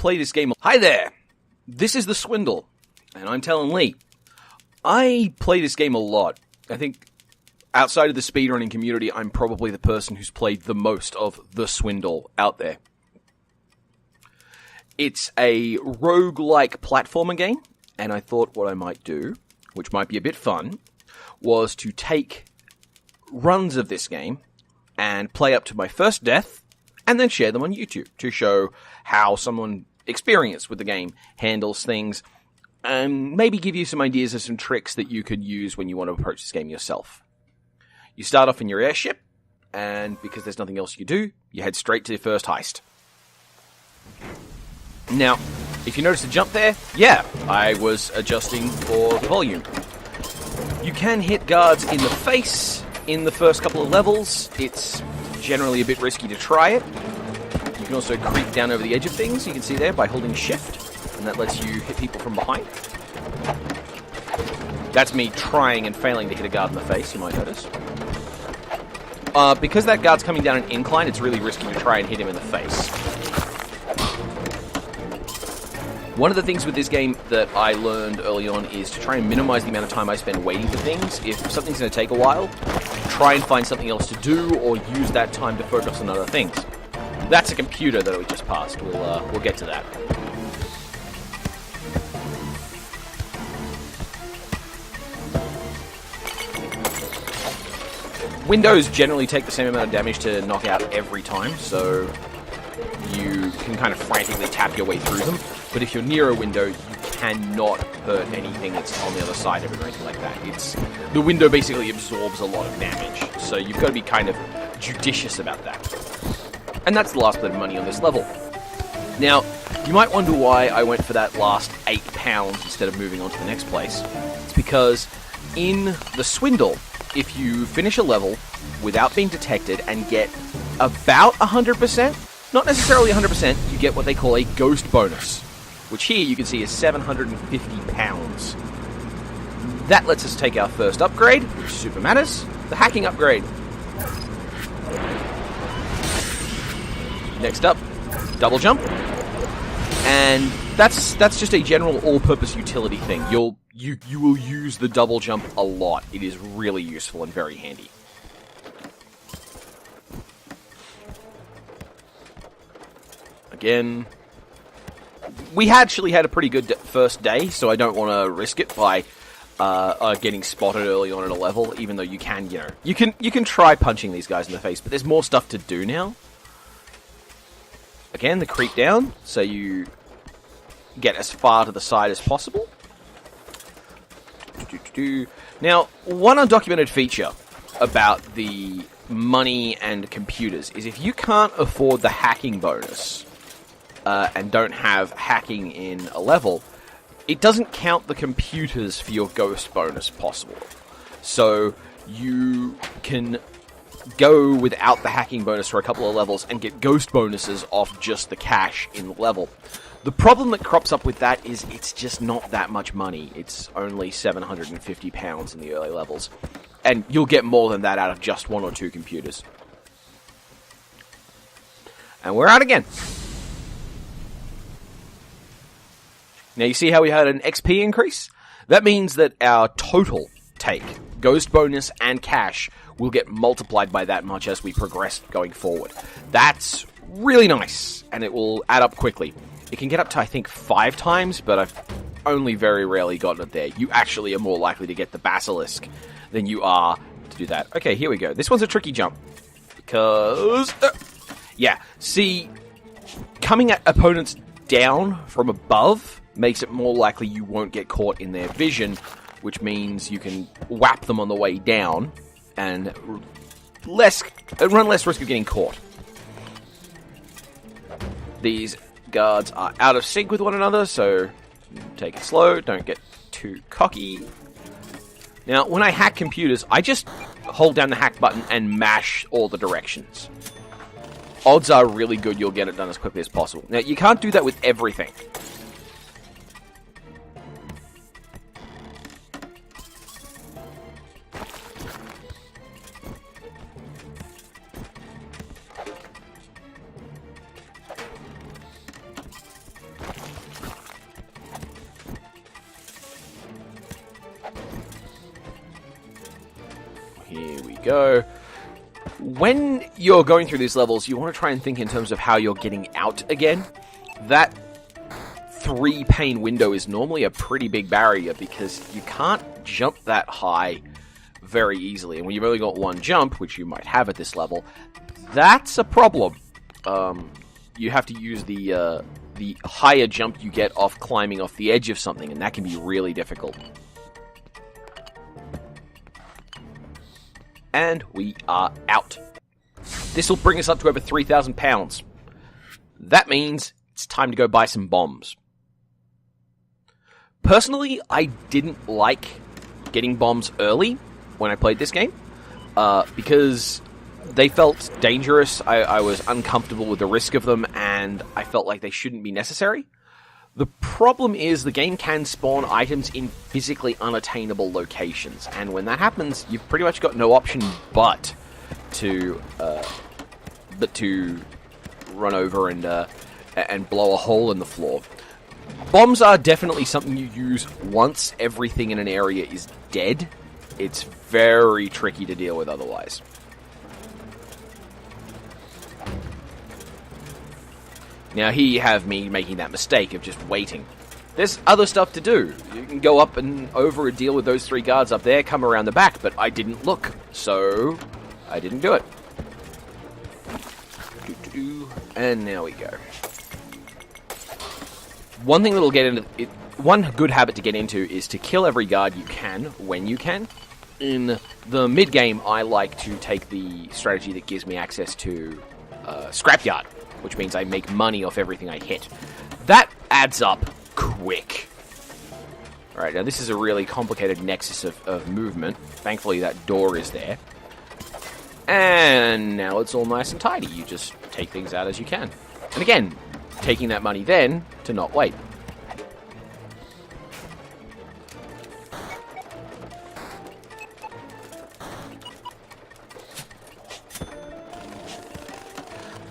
play this game... Hi there! This is the Swindle, and I'm telling Lee. I play this game a lot. I think outside of the speedrunning community, I'm probably the person who's played the most of the Swindle out there. It's a roguelike platformer game, and I thought what I might do, which might be a bit fun, was to take runs of this game and play up to my first death, and then share them on YouTube to show how someone experienced with the game handles things, and maybe give you some ideas of some tricks that you could use when you want to approach this game yourself. You start off in your airship, and because there's nothing else you do, you head straight to your first heist. Now, if you notice the jump there, yeah, I was adjusting for the volume. You can hit guards in the face in the first couple of levels. It's generally a bit risky to try it. You can also creep down over the edge of things, you can see there, by holding shift, and that lets you hit people from behind. That's me trying and failing to hit a guard in the face, you might notice. Because that guard's coming down an incline, it's really risky to try and hit him in the face. One of the things with this game that I learned early on is to try and minimize the amount of time I spend waiting for things. If something's going to take a while, try and find something else to do, or use that time to focus on other things. That's a computer that we just passed. We'll get to that. Windows generally take the same amount of damage to knock out every time, so you can kind of frantically tap your way through them. But if you're near a window, you cannot hurt anything that's on the other side of it or anything like that. The window basically absorbs a lot of damage, so you've got to be kind of judicious about that. And that's the last bit of money on this level. Now, you might wonder why I went for that last £8 instead of moving on to the next place. It's because in the Swindle, if you finish a level without being detected and get about 100%, not necessarily 100%, you get what they call a ghost bonus, which here you can see is £750. That lets us take our first upgrade, which super matters, the hacking upgrade. Next up, double jump. And that's just a general all-purpose utility thing. You will use the double jump a lot. It is really useful and very handy. Again, we actually had a pretty good first day, so I don't want to risk it by getting spotted early on in a level. Even though you can try punching these guys in the face, but there's more stuff to do now. Again, the creep down, so you get as far to the side as possible. Now, one undocumented feature about the money and computers is if you can't afford the hacking bonus and don't have hacking in a level, it doesn't count the computers for your ghost bonus possible. So you can go without the hacking bonus for a couple of levels and get ghost bonuses off just the cash in the level. The problem that crops up with that is it's just not that much money. It's only £750 in the early levels. And you'll get more than that out of just one or two computers. And we're out again. Now you see how we had an XP increase? That means that our total take, ghost bonus and cash, will get multiplied by that much as we progress going forward. That's really nice, and it will add up quickly. It can get up to, I think, 5 times, but I've only very rarely gotten it there. You actually are more likely to get the basilisk than you are to do that. Okay, here we go. This one's a tricky jump. Because... yeah, see, coming at opponents down from above makes it more likely you won't get caught in their vision, which means you can whap them on the way down and run less risk of getting caught. These guards are out of sync with one another, so take it slow, don't get too cocky. Now, when I hack computers, I just hold down the hack button and mash all the directions. Odds are really good you'll get it done as quickly as possible. Now, you can't do that with everything. go. When you're going through these levels, you want to try and think in terms of how you're getting out again. That 3-pane window is normally a pretty big barrier because you can't jump that high very easily. And when you've only got one jump, which you might have at this level, that's a problem. You have to use the higher jump you get off climbing off the edge of something, and that can be really difficult. And we are out. This will bring us up to over 3,000 pounds. That means it's time to go buy some bombs. Personally, I didn't like getting bombs early when I played this game, because they felt dangerous. I was uncomfortable with the risk of them, and I felt like they shouldn't be necessary. The problem is the game can spawn items in physically unattainable locations, and when that happens, you've pretty much got no option but to run over and blow a hole in the floor. Bombs are definitely something you use once everything in an area is dead. It's very tricky to deal with otherwise. Now here you have me making that mistake of just waiting. There's other stuff to do. You can go up and over and deal with those 3 guards up there, come around the back, but I didn't look, so I didn't do it. And now we go. One thing that'll get into it, one good habit to get into is to kill every guard you can when you can. In the mid game, I like to take the strategy that gives me access to scrapyard, which means I make money off everything I hit. That adds up quick. Alright, now this is a really complicated nexus of movement. Thankfully that door is there. And now it's all nice and tidy. You just take things out as you can. And again, taking that money then to not wait.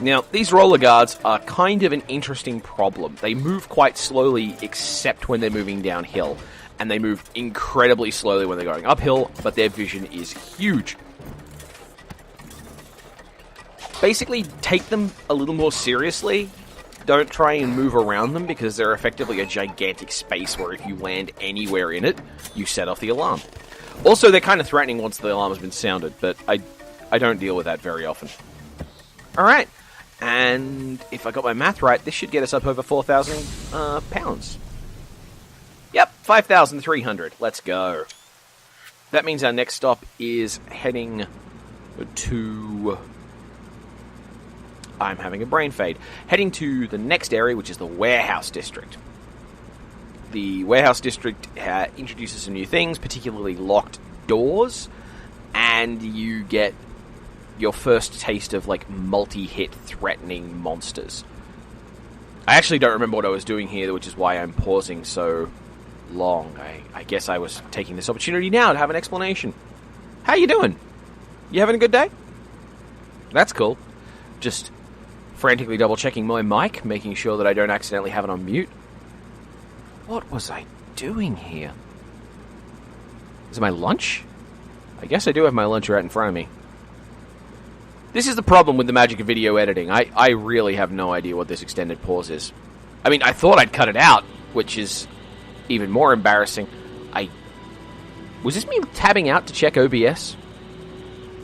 Now, these roller guards are kind of an interesting problem. They move quite slowly, except when they're moving downhill. And they move incredibly slowly when they're going uphill, but their vision is huge. Basically, take them a little more seriously. Don't try and move around them, because they're effectively a gigantic space where if you land anywhere in it, you set off the alarm. Also, they're kind of threatening once the alarm has been sounded, but I don't deal with that very often. Alright. And if I got my math right, this should get us up over 4,000 pounds. Yep, 5,300. Let's go. That means our next stop is heading to... I'm having a brain fade. Heading to the next area, which is the warehouse district. The warehouse district introduces some new things, particularly locked doors, and you get your first taste of, like, multi-hit threatening monsters. I actually don't remember what I was doing here, which is why I'm pausing so long. I guess I was taking this opportunity now to have an explanation. How you doing? You having a good day? That's cool. Just frantically double-checking my mic, making sure that I don't accidentally have it on mute. What was I doing here? Is it my lunch? I guess I do have my lunch right in front of me. This is the problem with the magic of video editing. I really have no idea what this extended pause is. I mean, I thought I'd cut it out, which is even more embarrassing. Was this me tabbing out to check OBS?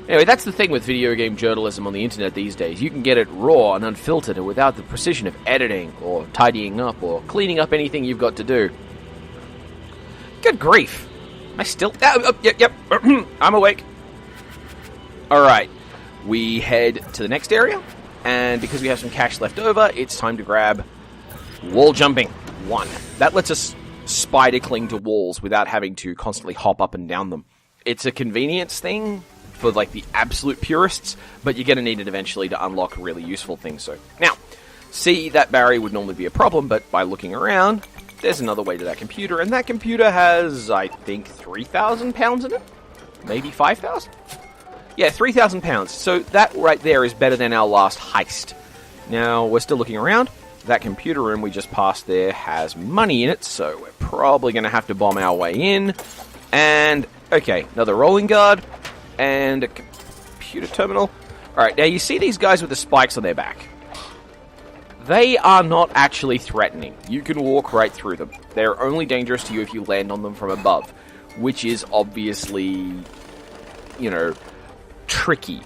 Anyway, that's the thing with video game journalism on the internet these days. You can get it raw and unfiltered and without the precision of editing or tidying up or cleaning up anything you've got to do. Good grief. Am I still... Yep. I'm awake. Alright. We head to the next area, and because we have some cash left over, it's time to grab wall jumping 1. That lets us spider cling to walls without having to constantly hop up and down them. It's a convenience thing for, like, the absolute purists, but you're going to need it eventually to unlock really useful things. So now, see, that barrier would normally be a problem, but by looking around, there's another way to that computer, and that computer has, I think, 3,000 pounds in it? Maybe 5,000? Yeah, 3,000 pounds. So that right there is better than our last heist. Now, we're still looking around. That computer room we just passed there has money in it, so we're probably going to have to bomb our way in. And, okay, another rolling guard. And computer terminal. Alright, now you see these guys with the spikes on their back. They are not actually threatening. You can walk right through them. They're only dangerous to you if you land on them from above, which is obviously, you know, tricky.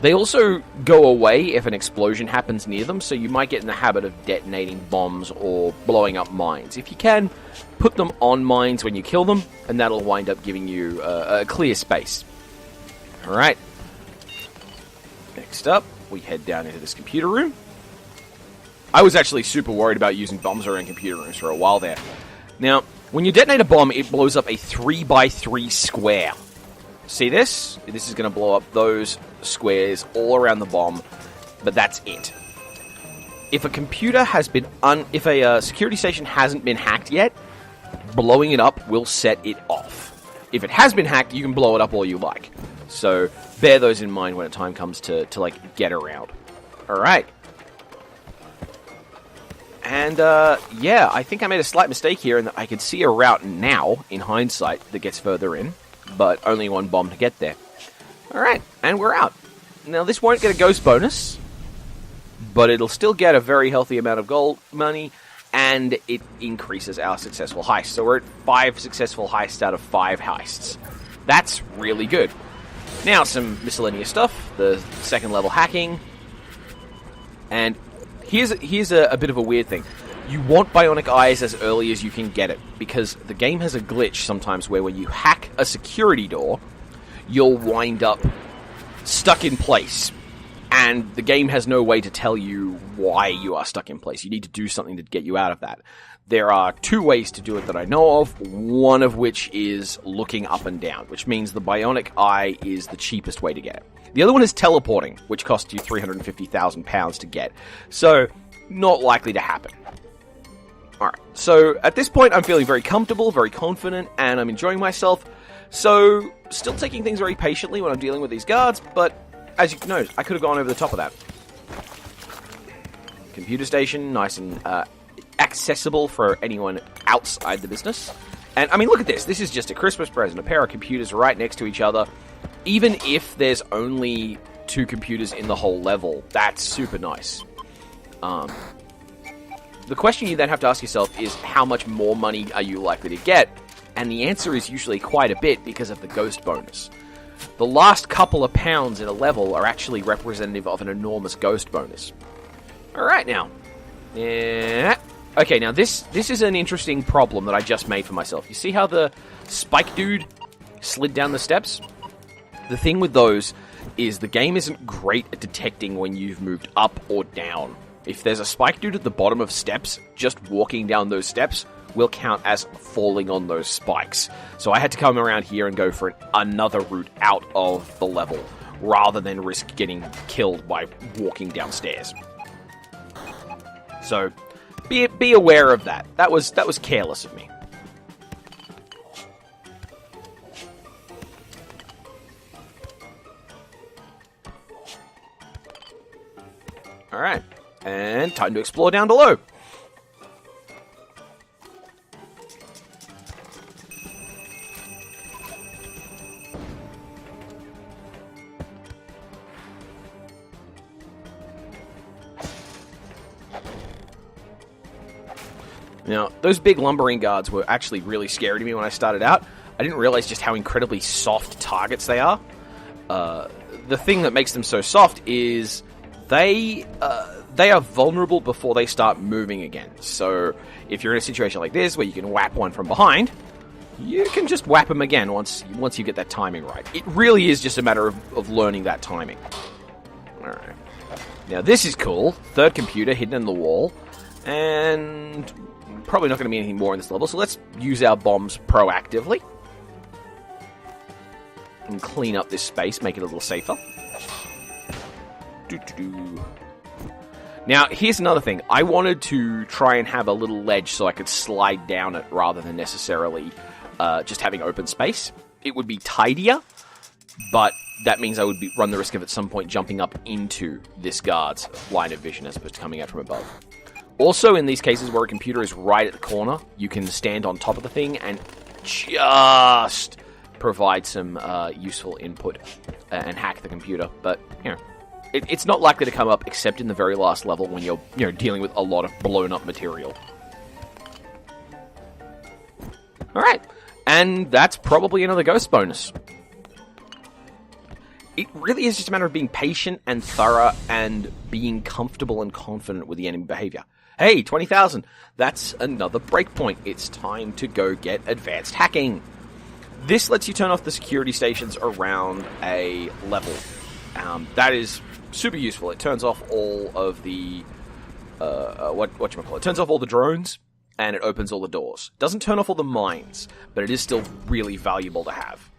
They also go away if an explosion happens near them, so you might get in the habit of detonating bombs or blowing up mines. If you can, put them on mines when you kill them, and that'll wind up giving you a clear space. Alright. Next up, we head down into this computer room. I was actually super worried about using bombs around computer rooms for a while there. Now, when you detonate a bomb, it blows up a 3x3 square. See this? This is going to blow up those squares all around the bomb, but that's it. If a computer has been if a security station hasn't been hacked yet, blowing it up will set it off. If it has been hacked, you can blow it up all you like. So bear those in mind when the time comes to like get around. All right. And yeah, I think I made a slight mistake here in that I could see a route now in hindsight that gets further in, but only one bomb to get there. Alright, and we're out. Now, this won't get a ghost bonus, but it'll still get a very healthy amount of gold money, and it increases our successful heist. So we're at 5 successful heists out of 5 heists. That's really good. Now, some miscellaneous stuff. The second level hacking. And here's a bit of a weird thing. You want bionic eyes as early as you can get it, because the game has a glitch sometimes where when you hack a security door, you'll wind up stuck in place, and the game has no way to tell you why you are stuck in place. You need to do something to get you out of that. There are 2 ways to do it that I know of, one of which is looking up and down, which means the bionic eye is the cheapest way to get it. The other one is teleporting, which costs you £350,000 to get, so not likely to happen. Alright, so at this point I'm feeling very comfortable, very confident, and I'm enjoying myself. So, still taking things very patiently when I'm dealing with these guards, but as you can notice, I could have gone over the top of that. Computer station, nice and accessible for anyone outside the business. And, I mean, look at this. This is just a Christmas present. A pair of computers right next to each other. Even if there's only 2 computers in the whole level, that's super nice. The question you then have to ask yourself is, how much more money are you likely to get? And the answer is usually quite a bit because of the ghost bonus. The last couple of pounds in a level are actually representative of an enormous ghost bonus. Alright now. Yeah. Okay, now this is an interesting problem that I just made for myself. You see how the spike dude slid down the steps? The thing with those is the game isn't great at detecting when you've moved up or down. If there's a spike dude at the bottom of steps, just walking down those steps will count as falling on those spikes. So I had to come around here and go for another route out of the level, rather than risk getting killed by walking downstairs. So, be aware of that. That was careless of me. Alright, and time to explore down below. Now, those big lumbering guards were actually really scary to me when I started out. I didn't realize just how incredibly soft targets they are. The thing that makes them so soft is they are vulnerable before they start moving again. So, if you're in a situation like this where you can whap one from behind, you can just whap them again once you get that timing right. It really is just a matter of learning that timing. Alright. Now, this is cool. Third computer hidden in the wall. And probably not going to be anything more in this level, so let's use our bombs proactively. And clean up this space, make it a little safer. Now, here's another thing. I wanted to try and have a little ledge so I could slide down it rather than necessarily just having open space. It would be tidier, but that means I would run the risk of at some point jumping up into this guard's line of vision as opposed to coming out from above. Also, in these cases where a computer is right at the corner, you can stand on top of the thing and just provide some useful input and hack the computer. But, it's not likely to come up except in the very last level when you're dealing with a lot of blown up material. Alright, and that's probably another ghost bonus. It really is just a matter of being patient and thorough and being comfortable and confident with the enemy behavior. Hey, 20,000. That's another breakpoint. It's time to go get advanced hacking. This lets you turn off the security stations around a level. That is super useful. It turns off all of the whatchamacallit. It turns off all the drones and it opens all the doors. Doesn't turn off all the mines, but it is still really valuable to have.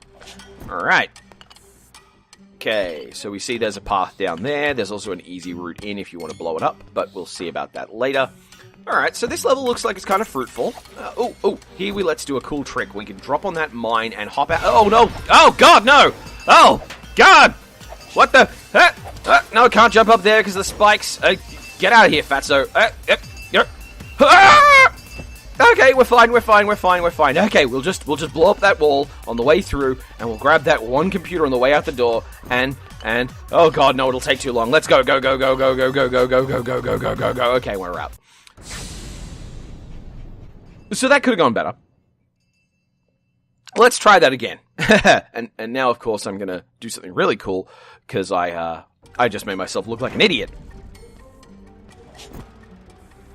All right. Okay, so we see there's a path down there. There's also an easy route in if you want to blow it up, but we'll see about that later. Alright, so this level looks like it's kind of fruitful. Here let's do a cool trick. We can drop on that mine and hop out. Oh, no! Oh, God, no! Oh, God! What the? No, can't jump up there because of the spikes. Get out of here, fatso. Okay, we're fine. Okay, we'll just blow up that wall on the way through, and we'll grab that one computer on the way out the door, and oh god, no, it'll take too long. Let's go. Okay, we're out. So that could have gone better. Let's try that again. and now, of course, I'm gonna do something really cool because I just made myself look like an idiot.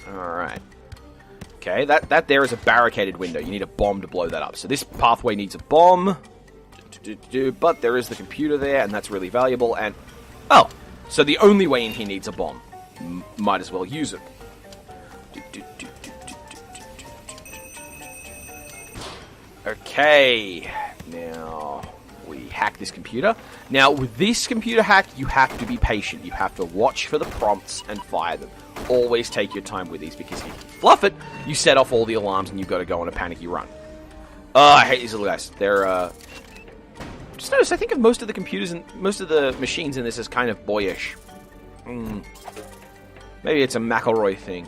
All right. Okay, that there is a barricaded window. You need a bomb to blow that up. So this pathway needs a bomb. But there is the computer there, and that's really valuable. And oh, so the only way in here needs a bomb. Might as well use it. Okay, now we hack this computer. Now, with this computer hack, you have to be patient. You have to watch for the prompts and fire them. Always take your time with these, because if you fluff it, you set off all the alarms and you've got to go on a panicky run. I hate these little guys. They're, just notice, I think of most of the computers and most of the machines in this as kind of boyish. Maybe it's a McElroy thing,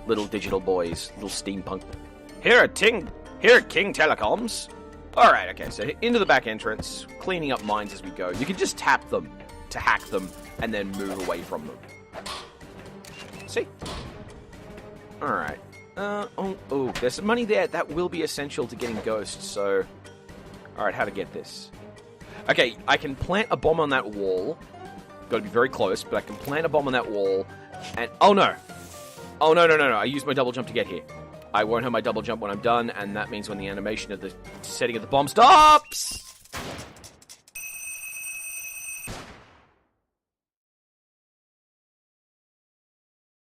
little digital boys, little steampunk. Here at King Telecoms. Alright, okay, so into the back entrance, cleaning up mines as we go. You can just tap them to hack them and then move away from them. See? Alright. There's some money there. That will be essential to getting ghosts, so... Alright, how to get this. Okay, I can plant a bomb on that wall. Gotta be very close, but I can plant a bomb on that wall, and... Oh, no! Oh, no. I used my double jump to get here. I won't have my double jump when I'm done, and that means when the animation of the setting of the bomb stops...